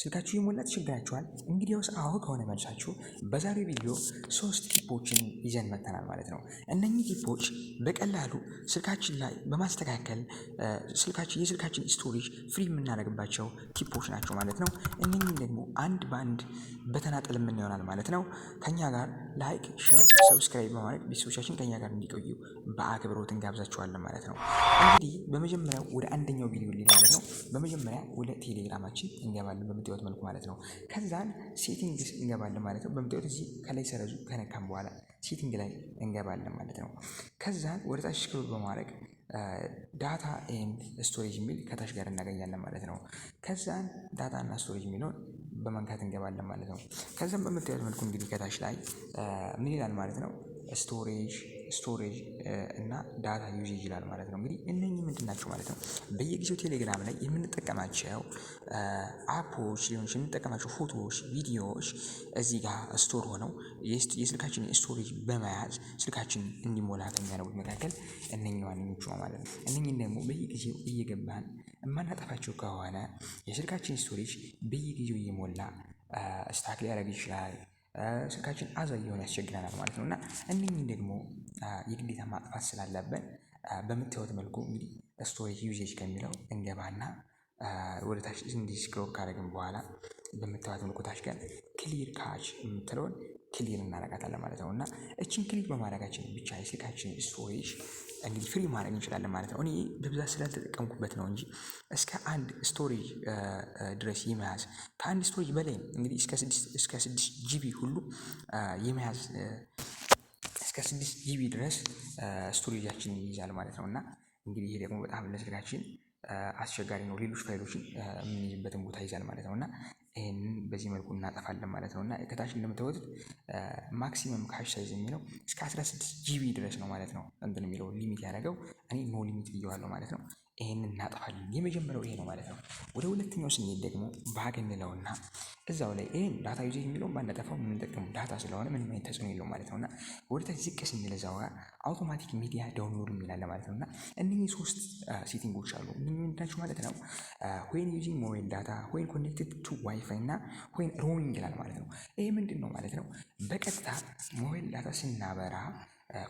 ስልካችሁ የሞላ ተቸግራችኋል? እንግዲያውስ አዎ ከሆነ መልሳችሁ በዛሬው ቪዲዮ 3 ቲፖችን ይዘን መጥተናል ማለት ነው። እነኚህ ቲፖች በቀላሉ ስልካችን ላይ በማስተካከል የስልካችን ስቶሬጅ ፍሪ የምናደርግባቸው ቲፖች ናቸው ማለት ነው። እነኚህም ደግሞ አንድ በአንድ በተናጠል የምንሆናል ማለት ነው። ከኛ ጋር ላይክ፣ ሼር፣ ሰብስክራይብ በማድረግ ቤተሰቦቻችን ከኛ ጋር እንዲቆዩ በአክብሮት እንጋብዛችኋለን ማለት ነው። እንግዲህ በመጀመሪያው ወደ አንደኛው ቪዲዮ ማለት ነው። በመጀመሪያ ወደ ቴሌግራማችን እንገባለን በምታዩት መልኩ ማለት ነው። ከዛን ሴቲንግስ እንገባለን ማለት ነው። በምታዩት እዚህ ከላይ ሰረዙ ከነካም በኋላ ሴቲንግ ላይ እንገባለን ማለት ነው። ከዛን ወደ ታች ስክሮል በማድረግ ዳታ ኤንድ ስቶሬጅ የሚል ከታች ጋር እናገኛለን ማለት ነው። ከዛን ዳታ እና ስቶሬጅ የሚለውን በመንካት እንገባለን ማለት ነው። ከዛም በምታዩት መልኩ እንግዲህ ከታች ላይ ምን ይላል ማለት ነው? ስቶሬጅ እና ዳታ ዩዜጅ ይላል ማለት ነው። እንግዲህ እነኚህ ምንድን ናቸው ማለት ነው? በየጊዜው ቴሌግራም ላይ የምንጠቀማቸው አፖች ሊሆን የምንጠቀማቸው ፎቶዎች፣ ቪዲዮዎች እዚህ ጋር ስቶር ሆነው የስልካችንን ስቶሬጅ በመያዝ ስልካችን እንዲሞላ ከሚያደርጉት መካከል እነኚህ ዋነኞቹ ነው ማለት ነው። እነኚህን ደግሞ በየጊዜው እየገባን የማናጠፋቸው ከሆነ የስልካችን ስቶሬጅ በየጊዜው እየሞላ ስታክ ሊያደርግ ይችላል። ስልካችን አዛ እየሆነ ያስቸግረናል ማለት ነው። እና እነኚህን ደግሞ የግዴታ ማጥፋት ስላለብን በምታዩት መልኩ እንግዲህ ስቶሬጅ ዩዜጅ ከሚለው እንገባና ወደ ታች እንዲህ ስክሮል ካደረግን በኋላ በምታዩት መልኩ ታች ጋር ክሊር ካች የምትለውን ክሊር እናደርጋታለን ማለት ነው። እና እችን ክሊር በማድረጋችን ብቻ የስልካችን ስቶሬጅ እንግዲህ ፍሪ ማድረግ እንችላለን ማለት ነው። እኔ በብዛት ስላልተጠቀምኩበት ነው እንጂ እስከ አንድ ስቶሬጅ ድረስ የመያዝ ከአንድ ስቶሬጅ በላይ እንግዲህ እስከ 6 ጂቢ ሁሉ የመያዝ እስከ 6 ጂቢ ድረስ ስቶሬጃችንን ይይዛል ማለት ነው። እና እንግዲህ ይሄ ደግሞ በጣም ለስልካችን አስቸጋሪ ነው። ሌሎች ፋይሎችን የምንይዝበትን ቦታ ይዛል ማለት ነው። እና ይሄንን በዚህ መልኩ እናጠፋለን ማለት ነው። እና ከታች እንደምታዩት ማክሲመም ካሽ ሳይዝ የሚለው እስከ 16 ጂቢ ድረስ ነው ማለት ነው። እንትን የሚለው ሊሚት ያደረገው እኔ ኖ ሊሚት ብየዋለሁ ማለት ነው። ይሄንን እናጠፋለን። የመጀመሪያው ይሄ ነው ማለት ነው። ወደ ሁለተኛው ስንሄድ ደግሞ ባግ እንለውና እዛው ላይ ይሄን ዳታ ዩዜጅ የሚለውን ባንጠፋው የምንጠቀመው ዳታ ስለሆነ ምንም አይነት ተጽዕኖ የለውም ማለት ነው። እና ወደ ታች ዝቅ ስንል እዛው ጋር አውቶማቲክ ሚዲያ ዳውንሎድ የሚላለ ማለት ነው። እና እነኚህ 3 ሴቲንጎች አሉ። እነኚህ ምንድናቸው ማለት ነው? ዌን ዩዚንግ ሞባይል ዳታ፣ ዌን ኮኔክትድ ቱ ዋይፋይ እና ዌን ሮሚንግ ይላል ማለት ነው። ይሄ ምንድን ነው ማለት ነው? በቀጥታ ሞባይል ዳታ ስናበራ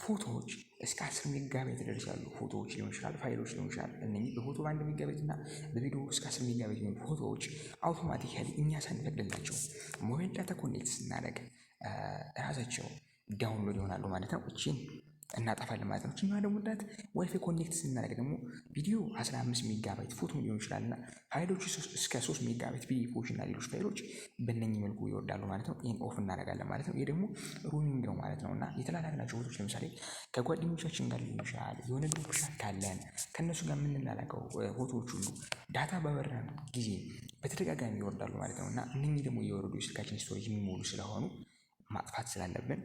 ፎቶዎች እስከ 10 ሜጋባይት ይደርሳሉ። ፎቶዎች ሊሆን ይችላል፣ ፋይሎች ሊሆን ይችላል። እነኚህ በፎቶ በ1 ሜጋባይት እና በቪዲዮ እስከ 10 ሜጋባይት የሚሆኑ ፎቶዎች አውቶማቲካሊ እኛ ሳንፈቅድላቸው ሞባይል ዳታ ኮኔክት ስናደርግ ራሳቸው ዳውንሎድ ይሆናሉ ማለት ነው። እቺን እናጠፋለን ማለት ነው። እቺን ደግሞ እንዳት ዋይፋይ ኮኔክት ስናደርግ ደግሞ ቪዲዮ 15 ሜጋባይት ፎቶ ሊሆን ይችላል እና ፋይሎች እስከ 3 ሜጋባይት ፒዲኤፎች እና ሌሎች ፋይሎች በእነኚህ መልኩ ይወርዳሉ ማለት ነው። ይሄን ኦፍ እናደርጋለን ማለት ነው። ይሄ ደግሞ ሮሚንግ ነው ማለት ነው። እና የተላላክናቸው ፎቶች ለምሳሌ ከጓደኞቻችን ጋር ሊሆን ይችላል፣ የሆነ ግሩፕ ቻት ካለን ከእነሱ ጋር የምንላላከው ፎቶዎች ሁሉ ዳታ በበራን ጊዜ በተደጋጋሚ ይወርዳሉ ማለት ነው። እና እነኚህ ደግሞ እየወረዱ የስልካችን ስቶሬጅ የሚሞሉ ስለሆኑ ማጥፋት ስላለብን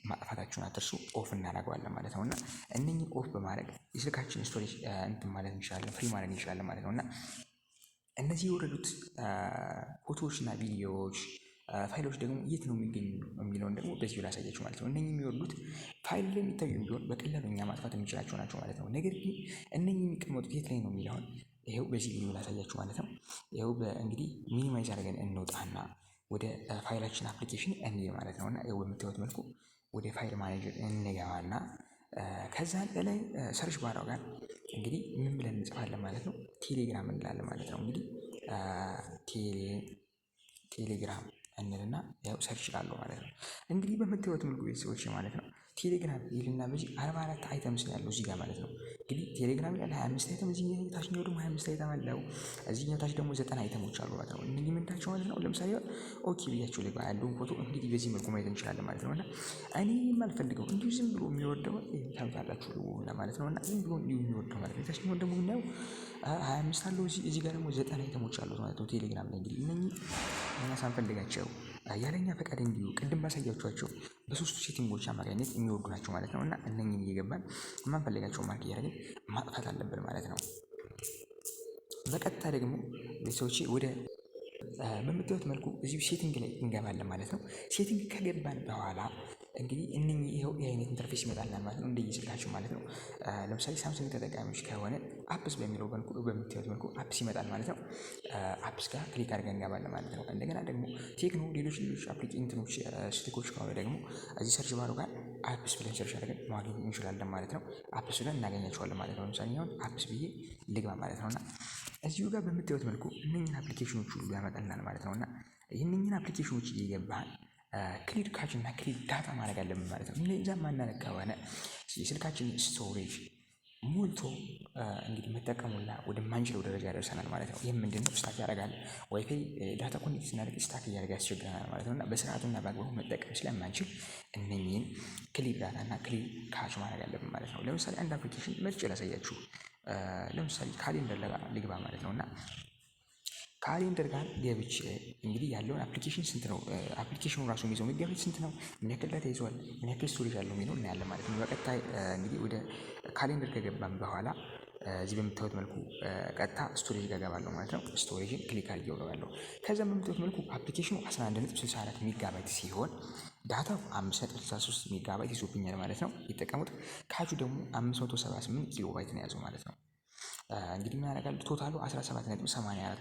ማጥፋታችሁን አትርሱ። ኦፍ እናደርገዋለን ማለት ነው። እና እነኚህ ኦፍ በማድረግ የስልካችን ስቶሬጅ እንትን ማለት እንችላለን፣ ፍሪ ማድረግ እንችላለን ማለት ነው። እና እነዚህ የወረዱት ፎቶዎች እና ቪዲዮዎች ፋይሎች ደግሞ የት ነው የሚገኙ የሚለውን ደግሞ በዚሁ ላሳያችሁ ማለት ነው። እነኚህ የሚወርዱት ፋይል ላይ የሚታዩ ቢሆን በቀላሉ እኛ ማጥፋት የሚችላቸው ናቸው ማለት ነው። ነገር ግን እነኚህ የሚቀመጡት የት ላይ ነው የሚለውን ይኸው በዚህ ቪዲዮ ላሳያችሁ ማለት ነው። ይኸው እንግዲህ ሚኒማይዝ አድርገን እንውጣና ወደ ፋይላችን አፕሊኬሽን እንሂድ ማለት ነው። እና ይኸው በምታዩት መልኩ ወደ ፋይል ማኔጀር እንገባና ከዛ ላይ ሰርች ባራው ጋር እንግዲህ ምን ብለን እንጽፋለን ማለት ነው? ቴሌግራም እንላለን ማለት ነው። እንግዲህ ቴሌግራም እንልና ያው ሰርች እላለሁ ማለት ነው። እንግዲህ በምታዩት መልኩ ቤተሰቦች ማለት ነው ቴሌግራም ይልና በዚህ 44 አይተምስ ያለው እዚህ ጋር ማለት ነው። እንግዲህ ቴሌግራም ላይ 25 አይተም፣ እዚህ ታችኛው ደግሞ 25 አይተም አለው። እዚህኛው ታች ደግሞ 90 አይተሞች አሉ ማለት ነው። እነዚህ ምንድናቸው ማለት ነው? ለምሳሌ ኦኬ ብያችሁ ላይ ያለውን ፎቶ እንግዲህ በዚህ መልኩ ማየት እንችላለን ማለት ነው። እና እኔ የማልፈልገው እንዲሁ ዝም ብሎ የሚወርደው ታውቃላችሁ ለማለት ነው። እና ዝም ብሎ እንዲሁ የሚወርደው ማለት ነው። ታችኛው ደግሞ የምናየው 25 አለው፣ እዚህ ጋር ደግሞ 90 አይተሞች አሉት ማለት ነው። ቴሌግራም ላይ እንግዲህ እነኚህ እኛ ሳንፈልጋቸው ያለኛ ፈቃድ እንዲሁ ቅድም ባሳያችኋቸው በ3ቱ ሴቲንጎች አማካኝነት የሚወርዱ ናቸው ማለት ነው። እና እነኚህን እየገባን የማንፈልጋቸው ማርክ እያደረግን ማጥፋት አለብን ማለት ነው። በቀጥታ ደግሞ ቤተሰቦቼ ወደ በምታዩት መልኩ እዚሁ ሴቲንግ ላይ እንገባለን ማለት ነው። ሴቲንግ ከገባን በኋላ እንግዲህ እነኚህ ይኸው የአይነት ኢንተርፌስ ይመጣልናል ማለት ነው። እንደየስልካችሁ ማለት ነው። ለምሳሌ ሳምሰንግ ተጠቃሚዎች ከሆነ አፕስ በሚለው መልኩ በምታዩት መልኩ አፕስ ይመጣል ማለት ነው። አፕስ ጋር ክሊክ አድርገን እንገባለን ማለት ነው። እንደገና ደግሞ ቴክኖ ሌሎች አፕሊኬሽኖች ስልኮች ከሆነ ደግሞ እዚህ ሰርች ባሩ ጋር አፕስ ብለን ሰርች አድርገን ማግኘት እንችላለን ማለት ነው። አፕስ ብለን እናገኛቸዋለን ማለት ነው። ለምሳሌ አሁን አፕስ ብዬ ልግባ ማለት ነው እና እዚሁ ጋር በምታዩት መልኩ እነኝህን አፕሊኬሽኖች ሁሉ ያመጣልናል ማለት ነው እና ይህንኝን አፕሊኬሽኖች እየገባን ክሊር ካች እና ክሊር ዳታ ማድረግ አለብን ማለት ነው። እነዚያ ማናደርግ ከሆነ የስልካችን ስቶሬጅ ሞልቶ እንግዲህ መጠቀሙላ ወደማንችለው ደረጃ ያደርሰናል ማለት ነው። ይህም ምንድነው ስታክ ያደርጋል። ዋይፋይ ዳታ ኮኔክት ስናደርግ ስታክ እያደረገ ያስቸግረናል ማለት ነው እና በስርዓቱና በአግባቡ መጠቀም ስለማንችል እነኚህን ክሊር ዳታ እና ክሊር ካች ማድረግ አለብን ማለት ነው። ለምሳሌ አንድ አፕሊኬሽን መርጬ ላሳያችሁ። ለምሳሌ ካሌንደር ልግባ ማለት ነው እና ካሌንደር ጋር ገብቼ እንግዲህ ያለውን አፕሊኬሽን ስንት ነው፣ አፕሊኬሽኑ ራሱ የሚይዘው ሜጋባይት ስንት ነው፣ ምን ያክል ዳታ ይዘዋል፣ ምን ያክል ስቶሬጅ አለው የሚለው እናያለን ማለት ነው። በቀጥታ እንግዲህ ወደ ካሌንደር ከገባን በኋላ እዚህ በምታዩት መልኩ ቀጥታ ስቶሬጅ ጋር ገባለሁ ማለት ነው። ስቶሬጅን ክሊክ አድርጌ እገባለሁ። ከዛ በምታዩት መልኩ አፕሊኬሽኑ 11.64 ሜጋባይት ሲሆን ዳታው 5.63 ሜጋባይት ይዞብኛል ማለት ነው። የተጠቀሙት ካቹ ደግሞ 578 ኪሎባይት ነው የያዘው ማለት ነው። እንግዲህ ምን ያደርጋል ቶታሉ 17.84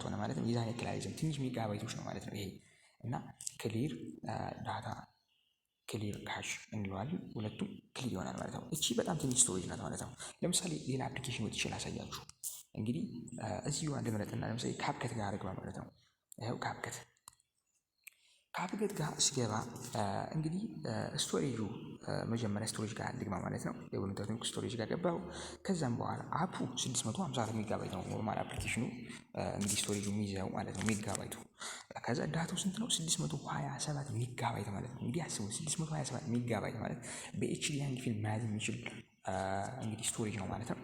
ሆነ ማለት ነው። የዛን ያክል አይዝም፣ ትንሽ ሜጋባይቶች ነው ማለት ነው ይሄ እና ክሊር ዳታ ክሊር ካሽ እንለዋለን። ሁለቱም ክሊር ይሆናል ማለት ነው። እቺ በጣም ትንሽ ስቶሬጅ ናት ማለት ነው። ለምሳሌ ሌላ አፕሊኬሽን ወጥቼ ላሳያችሁ። እንግዲህ እዚሁ አንድ ምረጥና ለምሳሌ ካፕከት ጋር አድርገዋ ማለት ነው። ይኸው ካፕከት ጋር ስገባ እንግዲህ ስቶሬጁ መጀመሪያ ስቶሬጅ ጋር ልግባ ማለት ነው። የበምታቱን ስቶሬጅ ጋር ገባው። ከዛም በኋላ አፑ 654 ሜጋባይት ነው ኖርማል አፕሊኬሽኑ እንግዲህ ስቶሬጁ የሚይዘው ማለት ነው ሜጋባይቱ። ከዛ ዳታው ስንት ነው? 627 ሜጋባይት ማለት ነው። እንግዲህ አስቡ 627 ሜጋባይት ማለት በኤችዲ አንድ ፊልም መያዝ የሚችል እንግዲህ ስቶሬጅ ነው ማለት ነው።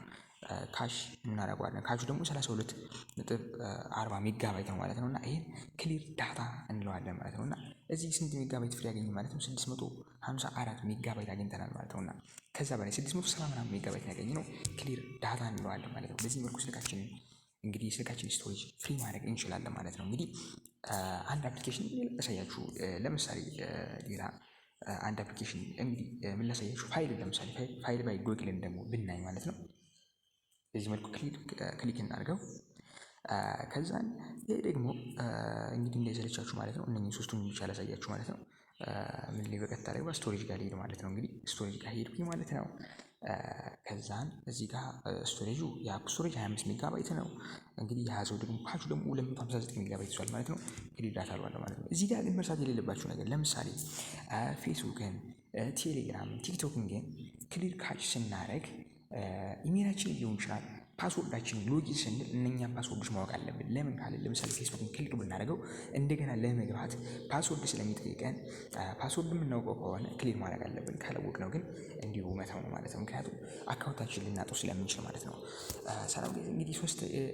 ካሽ እናደርገዋለን። ካሹ ደግሞ 32.40 ሜጋባይት ነው ማለት ነው እና ይሄን ክሊር ዳታ እንለዋለን ማለት ነው እና እዚህ ስንት ሜጋባይት ፍሪ ያገኘ ማለት ነው? 654 ሜጋባይት አግኝተናል ማለት ነው እና ከዛ በላይ 670 ምናምን ሜጋባይት ያገኘ ነው ክሊር ዳታ እንለዋለን ማለት ነው። በዚህ መልኩ ስልካችን ስቶሬጅ ፍሪ ማድረግ እንችላለን ማለት ነው። እንግዲህ አንድ አፕሊኬሽን ላሳያችሁ። ለምሳሌ ሌላ አንድ አፕሊኬሽን እንግዲህ ምን ላሳያችሁ፣ ፋይል ለምሳሌ ፋይል ባይ ጎግልን ደግሞ ብናይ ማለት ነው በዚህ መልኩ ክሊክ እናድርገው። ከዛን ይሄ ደግሞ እንግዲህ እንዳይሰለቻችሁ ማለት ነው እነኚህ ሶስቱን ብቻ ላሳያችሁ ማለት ነው። ምን ላይ በቀጥታ ላይ ስቶሬጅ ጋር ልሄድ ማለት ነው። እንግዲህ ስቶሬጅ ጋር ሄድኩኝ ማለት ነው። ከዛን እዚህ ጋር ስቶሬጁ የአፕ ስቶሬጅ 25 ሜጋባይት ነው። እንግዲህ የያዘው ደግሞ ካቹ ደግሞ 259 ሜጋባይት ይዟል ማለት ነው። ክሊር ዳታ አለው ማለት ነው። እዚህ ጋር ግን መርሳት የሌለባችሁ ነገር ለምሳሌ ፌስቡክን፣ ቴሌግራም፣ ቲክቶክን ግን ክሊር ካች ስናደርግ ኢሜላችን ሊሆን ይችላል ፓስወርዳችንን ሎጊን ስንል እነኛን ፓስወርዶች ማወቅ አለብን። ለምን ካለ ለምሳሌ ፌስቡክን ክሊክ ብናደርገው እንደገና ለመግባት ፓስወርድ ስለሚጠይቀን ፓስወርድ የምናውቀው ከሆነ ክሊር ማድረግ አለብን። ካላወቅነው ግን እንዲሁ መተው ነው ማለት ነው። ምክንያቱም አካውንታችን ልናጠው ስለምንችል ማለት ነው። ሰላም እንግዲህ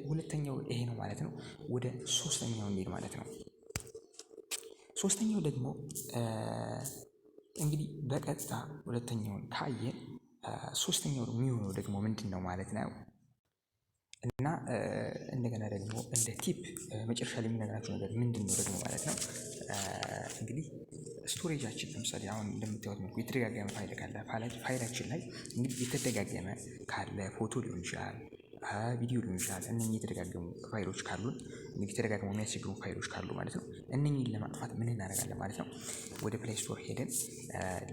ሁለተኛው ይሄ ነው ማለት ነው። ወደ ሶስተኛው እንሄድ ማለት ነው። ሶስተኛው ደግሞ እንግዲህ በቀጥታ ሁለተኛውን ካየን ሶስተኛው የሚሆነው ደግሞ ምንድን ነው ማለት ነው። እና እንደገና ደግሞ እንደ ቲፕ መጨረሻ ላይ የሚነግራችሁ ነገር ምንድን ነው ደግሞ ማለት ነው። እንግዲህ ስቶሬጃችን ለምሳሌ አሁን እንደምታዩት መልኩ የተደጋገመ ፋይል ካለ ፋይላችን ላይ እንግዲህ የተደጋገመ ካለ ፎቶ ሊሆን ይችላል፣ ቪዲዮ ሊሆን ይችላል። እነኚህ የተደጋገሙ ፋይሎች ካሉን እንግዲህ ተደጋግመው የሚያስቸግሩ ፋይሎች ካሉ ማለት ነው እነኚህን ለማጥፋት ምን እናደርጋለን ማለት ነው። ወደ ፕሌይ ስቶር ሄደን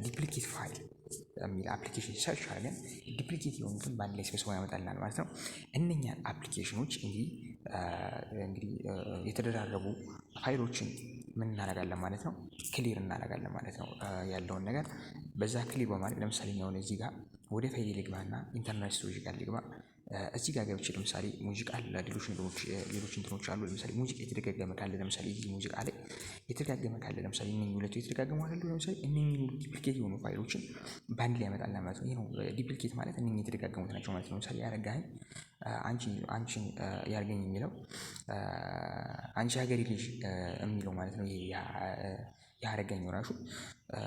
ዲፕሊኬት ፋይል የሚል አፕሊኬሽን ሰርች አድርገን ዲፕሊኬት የሆኑትን በአንድ ላይ ሰብስቦ ያመጣልናል ማለት ነው። እነኛን አፕሊኬሽኖች እንግዲህ የተደራረቡ ፋይሎችን ምን እናደርጋለን ማለት ነው ክሊር እናደርጋለን ማለት ነው። ያለውን ነገር በዛ ክሊር በማድረግ ለምሳሌ አሁን እዚህ ጋር ወደ ፋይል ልግባና ኢንተርናል ስቶሬጅ ጋር ልግባ። እዚህ ጋር ገብቼ ለምሳሌ ሙዚቃ አለ፣ ሌሎች እንትኖች አሉ። ለምሳሌ ሙዚቃ የተደጋገመ ካለ ለምሳሌ እዚህ ሙዚቃ ላይ የተደጋገመ ካለ ለምሳሌ እነኚህ ሁለቱ የተደጋገሙ አይደሉ? ለምሳሌ እነኚህ ዲፕሊኬት የሆኑ ፋይሎችን በአንድ ላይ ያመጣልናል ማለት ነው። ይሄ ነው ዲፕሊኬት ማለት እነኚህ የተደጋገሙት ናቸው ማለት ነው። ለምሳሌ ያረጋኸኝ አንቺን ያርገኝ የሚለው አንቺ ሀገሬ ልጅ የሚለው ማለት ነው። ይሄ ያረጋኝ ራሱ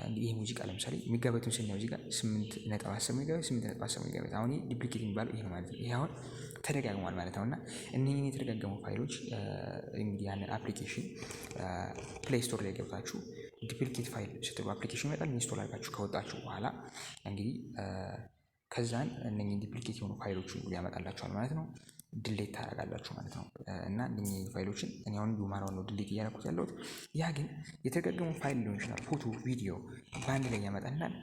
እንግዲህ ይሄ ሙዚቃ ለምሳሌ ሜጋባይቱን ስናየው እዚህ ጋር 8.10 ሜጋባይት 8.10 ሜጋባይት አሁን ይሄ ዲፕሊኬት የሚባለው ይሄ ነው ማለት ነው። ይሄ አሁን ተደጋግሟል ማለት ነው። እና እነኚህን የተደጋገሙ ፋይሎች እንግዲህ ያንን አፕሊኬሽን ፕሌይ ስቶር ላይ ገብታችሁ ዲፕሊኬት ፋይል ስትሉ አፕሊኬሽን ይመጣል። ኢንስቶል አድርጋችሁ ከወጣችሁ በኋላ እንግዲህ ከዛን እነኚህን ዲፕሊኬት የሆኑ ፋይሎች ሁሉ ያመጣላችኋል ማለት ነው። ድሌት ታደርጋላችሁ ማለት ነው። እና እነኚህ ፋይሎችን እኔ አሁን ዩማራውን ነው ድሌት እያደረኩት ያለሁት። ያ ግን የተደጋገሙ ፋይል ሊሆን ይችላል፣ ፎቶ፣ ቪዲዮ በአንድ ላይ ያመጣናል።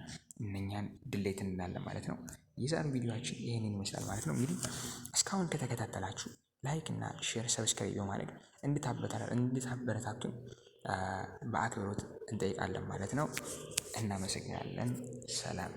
እነኛን ድሌት እንላለን ማለት ነው። የዛሬው ቪዲዮችን ይህንን ይመስላል ማለት ነው። እንግዲህ እስካሁን ከተከታተላችሁ ላይክ እና ሼር፣ ሰብስክራይብ በማድረግ እንድታበረታቱን በአክብሮት እንጠይቃለን ማለት ነው። እናመሰግናለን። ሰላም